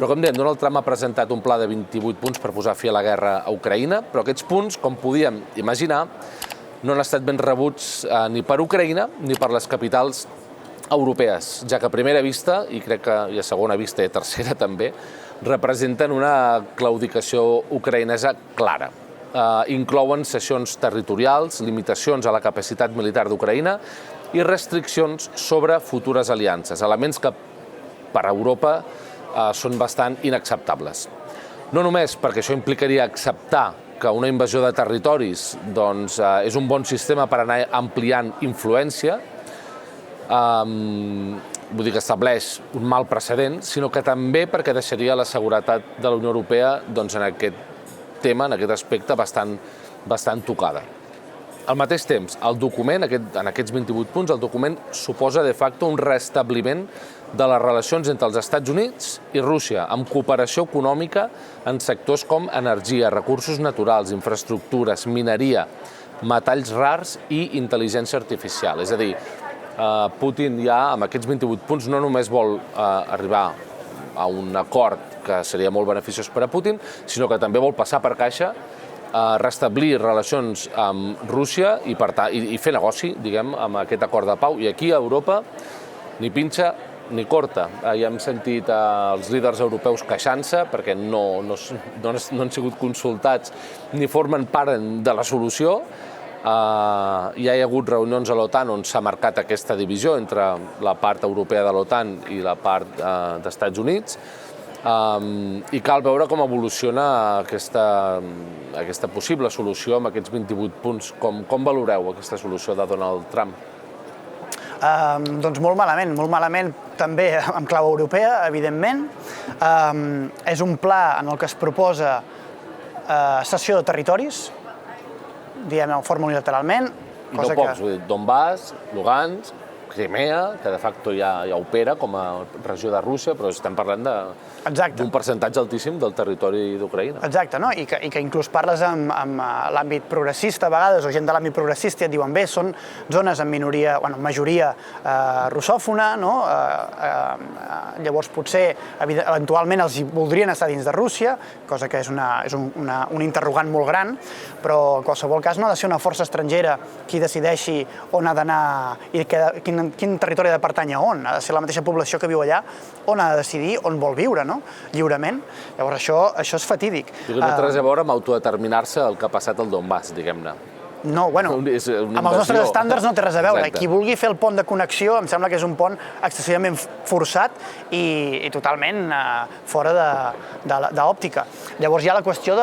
Però, com dèiem, Donald Trump ha presentat un pla de 28 punts per posar fi a la guerra a Ucraïna, però aquests punts, com podíem imaginar, no han estat ben rebuts ni per Ucraïna ni per les capitals europees, ja que a primera vista, i crec que a segona vista i a tercera també, representen una claudicació ucraïnesa clara. Inclouen cessions territorials, limitacions a la capacitat militar d'Ucraïna i restriccions sobre futures aliances, elements que per Europa són bastant inacceptables. No només perquè això implicaria acceptar que una invasió de territoris és un bon sistema per anar ampliant influència, vull dir que estableix un mal precedent, sinó que també perquè deixaria la seguretat de la Unió Europea en aquest tema, en aquest aspecte, bastant tocada. Al mateix temps, el document, en aquests 28 punts, el document suposa de facto un restabliment de les relacions entre els Estats Units i Rússia, amb cooperació econòmica en sectors com energia, recursos naturals, infraestructures, mineria, metalls rars i intel·ligència artificial. És a dir, Putin ja, amb aquests 28 punts, no només vol arribar a un acord que seria molt beneficiós per a Putin, sinó que també vol passar per caixa restablir relacions amb Rússia i fer negoci, diguem, amb aquest acord de pau. I aquí a Europa ni pinxa ni corta. Ja hem sentit els líders europeus queixant-se perquè no han sigut consultats ni formen part de la solució. Ja hi ha hagut reunions a l'OTAN on s'ha marcat aquesta divisió entre la part europea de l'OTAN i la part dels Estats Units. I cal veure com evoluciona aquesta possible solució amb aquests 28 punts. Com valoreu aquesta solució de Donald Trump? Doncs molt malament també en clau europea, evidentment. És un pla en el que es proposa cessió de territoris, diguem, en forma unilateralment. I no pocs, Donbass, Lugansk, Crimea, que de facto ja opera com a regió de Rússia, però estem parlant d'un percentatge altíssim del territori d'Ucraïna. Exacte, no? I que inclús parles amb l'àmbit progressista a vegades, o gent de l'àmbit progressista, i et diuen, bé, són zones amb minoria, bueno, majoria russòfona, no? Llavors potser eventualment els voldrien estar dins de Rússia, cosa que és un interrogant molt gran, però en qualsevol cas no ha de ser una força estrangera qui decideixi on ha d'anar i quin territori ha de pertànyer a on. Ha de ser la mateixa població que viu allà on ha de decidir on vol viure, no? Lliurement. Llavors això és fatídic. No té res a veure amb autodeterminar-se el que ha passat al Donbass, diguem-ne. No, bueno, amb els nostres estàndards no té res a veure. Qui vulgui fer el pont de connexió em sembla que és un pont excessivament forçat i totalment fora d'òptica. Llavors hi ha la qüestió de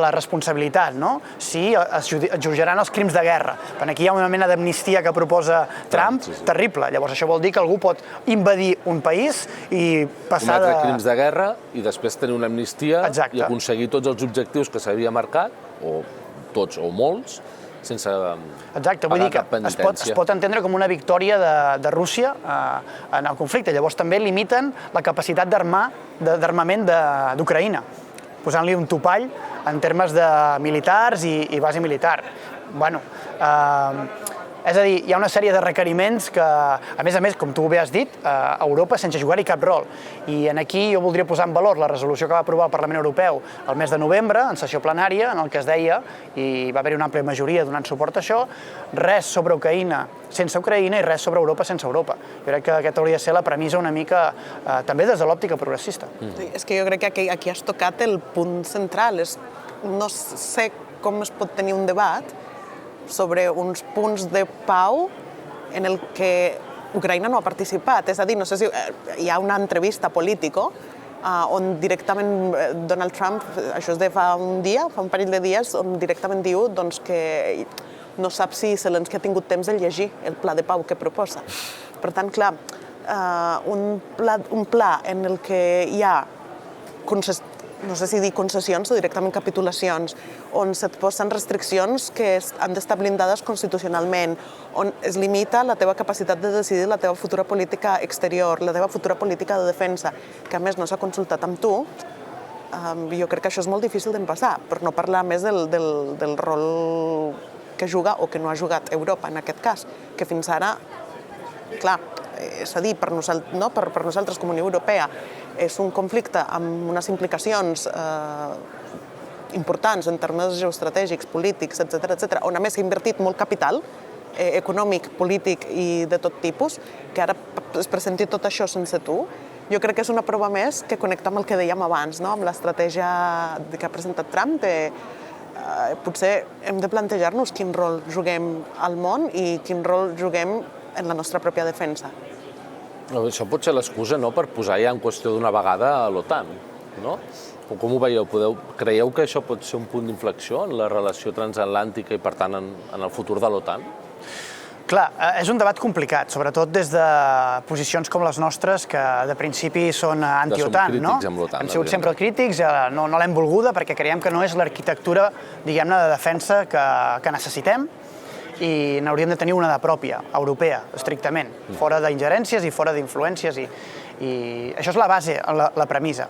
la responsabilitat, no? Si es jutjaran els crims de guerra. Aquí hi ha una mena d'amnistia que proposa Trump, terrible. Llavors això vol dir que algú pot invadir un país i passar de... cometre crims de guerra i després tenir una amnistia i aconseguir tots els objectius que s'havia marcat, o tots o molts, sense pagar cap penitència. Es pot entendre com una victòria de Rússia en el conflicte. Llavors també limiten la capacitat d'armament d'Ucraïna, posant-li un topall en termes de militars i base militar. Bueno, és a dir, hi ha una sèrie de requeriments que, a més, com tu bé has dit, Europa sense jugar-hi cap rol. I aquí jo voldria posar en valor la resolució que va aprovar el Parlament Europeu el mes de novembre, en sessió plenària, en el que es deia, i va haver-hi una àmplia majoria donant suport a això, res sobre Ucraïna sense Ucraïna i res sobre Europa sense Europa. Jo crec que aquesta hauria de ser la premissa una mica, també des de l'òptica progressista. És que jo crec que aquí has tocat el punt central. No sé com es pot tenir un debat sobre uns punts de pau en el que Ucraïna no ha participat. És a dir, no sé si hi ha una entrevista a Politico on directament Donald Trump, això és de fa un parell de dies, on directament diu que no sap si Zelensky ha tingut temps de llegir el pla de pau que proposa. Per tant, clar, un pla en el que hi ha no sé si dir concessions o directament capitulacions, on se't posen restriccions que han d'estar blindades constitucionalment, on es limita la teva capacitat de decidir la teva futura política exterior, la teva futura política de defensa, que a més no s'ha consultat amb tu, jo crec que això és molt difícil d'empassar, per no parlar més del rol que juga o que no ha jugat Europa en aquest cas, que fins ara, clar, és a dir, per nosaltres com a Unió Europea, és un conflicte amb unes implicacions importants en termes geoestratègics, polítics, etc., on a més s'ha invertit molt capital econòmic, polític i de tot tipus, que ara es presenti tot això sense tu, jo crec que és una prova més que connecta amb el que dèiem abans, amb l'estratègia que ha presentat Trump. Potser hem de plantejar-nos quin rol juguem al món i quin rol juguem en la nostra pròpia defensa. Això pot ser l'excusa per posar ja en qüestió d'una vegada a l'OTAN, no? Com ho veieu? Creieu que això pot ser un punt d'inflexió en la relació transatlàntica i, per tant, en el futur de l'OTAN? Clar, és un debat complicat, sobretot des de posicions com les nostres, que de principi són anti-OTAN, no? Som crítics amb l'OTAN. Hem sigut sempre crítics, no l'hem volguda perquè creiem que no és l'arquitectura, diguem-ne, de defensa que necessitem i n'hauríem de tenir una de pròpia, europea, estrictament, fora d'ingerències i fora d'influències i això és la base, la premissa.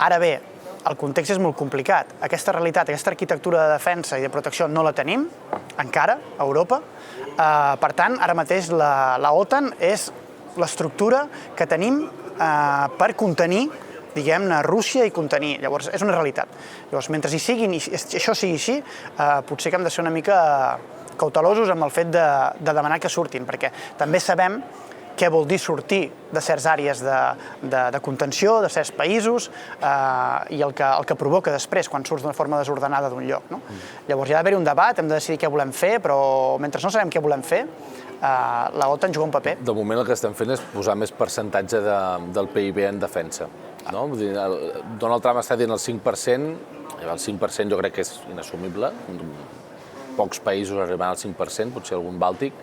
Ara bé, el context és molt complicat. Aquesta realitat, aquesta arquitectura de defensa i de protecció no la tenim, encara, a Europa. Per tant, ara mateix la OTAN és l'estructura que tenim per contenir, diguem-ne, Rússia i contenir. Llavors, és una realitat. Llavors, mentre això sigui així, potser que hem de ser una mica cautelosos amb el fet de demanar que surtin, perquè també sabem què vol dir sortir de certes àrees de contenció, de certs països, i el que provoca després quan surts d'una forma desordenada d'un lloc. Llavors hi ha d'haver un debat, hem de decidir què volem fer, però mentre no sabem què volem fer, la OTAN juga un paper. De moment el que estem fent és posar més percentatge del PIB en defensa. Donald Trump està dient el 5%, el 5% jo crec que és inassumible, pocs països arribaran al 5%, potser algun bàltic,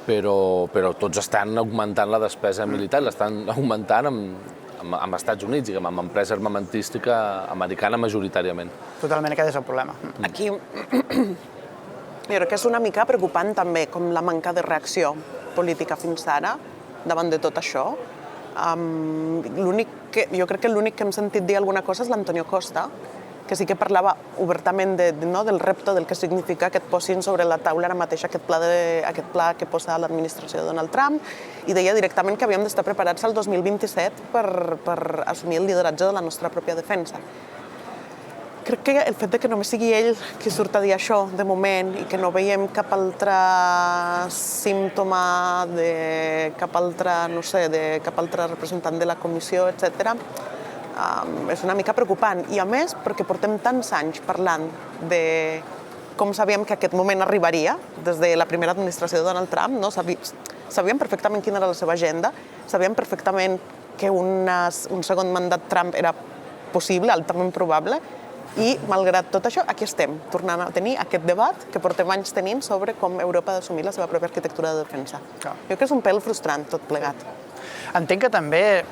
però tots estan augmentant la despesa militar, l'estan augmentant amb Estats Units, amb empresa armamentística americana majoritàriament. Totalment, aquest és el problema. Aquí jo crec que és una mica preocupant també com la manca de reacció política fins ara davant de tot això. Jo crec que l'únic que hem sentit dir alguna cosa és l'Antonio Costa, que sí que parlava obertament del repte, del que significa que et posin sobre la taula ara mateix aquest pla que posa l'administració de Donald Trump, i deia directament que havíem d'estar preparats al 2027 per assumir el lideratge de la nostra pròpia defensa. Crec que el fet que només sigui ell qui surt a dir això de moment i que no veiem cap altre símptoma de cap altre representant de la comissió, etc., és una mica preocupant. I a més, perquè portem tants anys parlant de com sabíem que aquest moment arribaria, des de la primera administració de Donald Trump, sabíem perfectament quina era la seva agenda, sabíem perfectament que un segon mandat Trump era possible, altament probable, i malgrat tot això, aquí estem, tornant a tenir aquest debat que portem anys tenint sobre com Europa ha d'assumir la seva pròpia arquitectura de defensa. Jo crec que és un pèl frustrant tot plegat. Entenc que també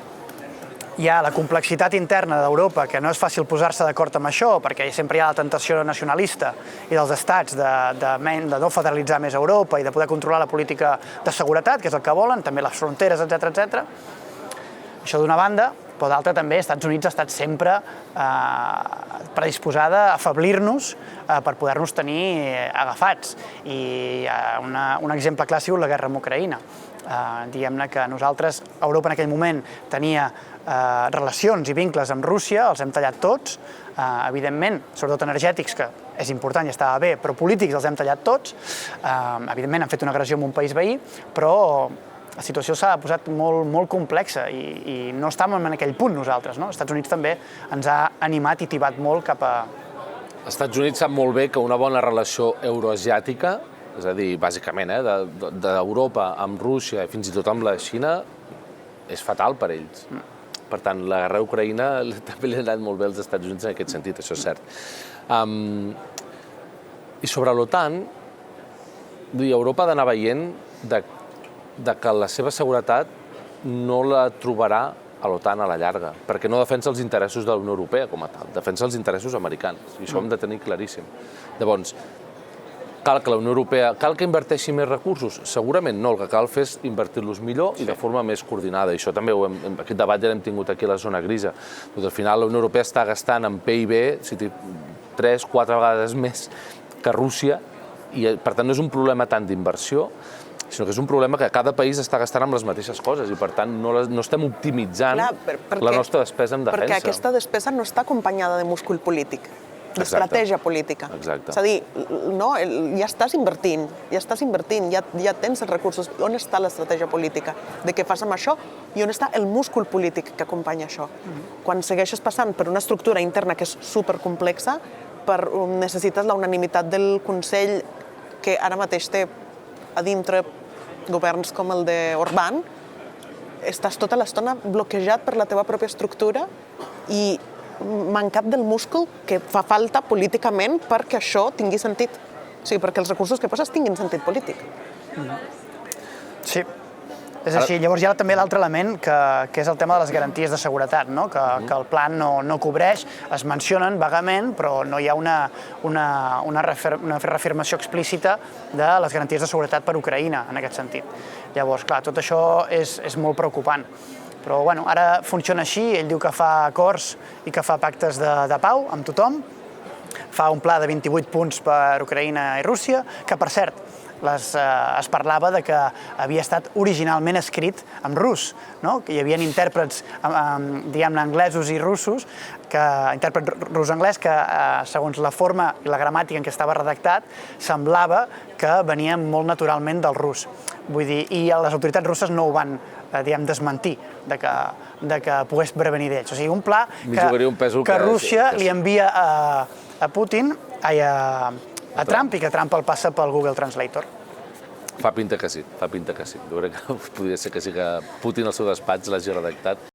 hi ha la complexitat interna d'Europa, que no és fàcil posar-se d'acord amb això, perquè sempre hi ha la tentació nacionalista i dels estats de no federalitzar més Europa i de poder controlar la política de seguretat, que és el que volen, també les fronteres, etc. Això d'una banda, però d'altra també, els Estats Units ha estat sempre predisposada a afeblir-nos per poder-nos tenir agafats. I un exemple clàssic és la guerra amb Ucraïna. Diguem-ne que nosaltres, Europa en aquell moment tenia relacions i vincles amb Rússia, els hem tallat tots, evidentment, sobretot energètics, que és important i estava bé, però polítics els hem tallat tots, evidentment han fet una agressió en un país veí, però la situació s'ha posat molt complexa i no estàvem en aquell punt nosaltres. Els Estats Units també ens ha animat i tibat molt cap a... Els Estats Units sap molt bé que una bona relació euroasiàtica, és a dir, bàsicament, d'Europa amb Rússia i fins i tot amb la Xina, és fatal per ells. Per tant, la guerra a Ucraïna també li ha anat molt bé als Estats Units en aquest sentit, això és cert. I sobre l'OTAN, Europa ha d'anar veient que la seva seguretat no la trobarà a l'OTAN a la llarga, perquè no defensa els interessos de la Unió Europea com a tal, defensa els interessos americans, i això ho hem de tenir claríssim. Llavors, cal que la Unió Europea, cal que inverteixi més recursos? Segurament no, el que cal fer és invertir-los millor i de forma més coordinada. I això també, aquest debat ja l'hem tingut aquí a la zona grisa. Al final la Unió Europea està gastant en PIB 3-4 vegades més que Rússia i per tant no és un problema tant d'inversió, sinó que és un problema que cada país està gastant amb les mateixes coses i, per tant, no estem optimitzant la nostra despesa en defensa. Perquè aquesta despesa no està acompanyada de múscul polític, d'estratègia política. Exacte. És a dir, ja estàs invertint, ja tens els recursos. On està l'estratègia política de què fas amb això i on està el múscul polític que acompanya això? Quan segueixes passant per una estructura interna que és supercomplexa, necessites la unanimitat del Consell, que ara mateix té a dintre governs com el d'Orbán, estàs tota l'estona bloquejat per la teva pròpia estructura i mancat del múscul que fa falta políticament perquè això tingui sentit. O sigui, perquè els recursos que poses tinguin sentit polític. Sí. És així. Llavors hi ha també l'altre element, que és el tema de les garanties de seguretat, no? Que el pla no cobreix, es mencionen vagament, però no hi ha una reafirmació explícita de les garanties de seguretat per Ucraïna, en aquest sentit. Llavors, clar, tot això és molt preocupant. Però, bueno, ara funciona així, ell diu que fa acords i que fa pactes de pau amb tothom, fa un pla de 28 punts per Ucraïna i Rússia, que, per cert, es parlava de que havia estat originalment escrit en rus, no? Que hi havia intèrprets, diguem-ne, anglesos i russos, intèrpret rus-anglès, que segons la forma i la gramàtica en què estava redactat, semblava que venia molt naturalment del rus. Vull dir, i les autoritats russes no ho van desmentir, de que pogués prevenir d'ells. O sigui, un pla que Rússia li envia a Putin, a Trump, i que Trump el passa pel Google Translator. Fa pinta que sí, fa pinta que sí. Jo crec que podria ser que sí que Putin al seu despatx l'hagi redactat.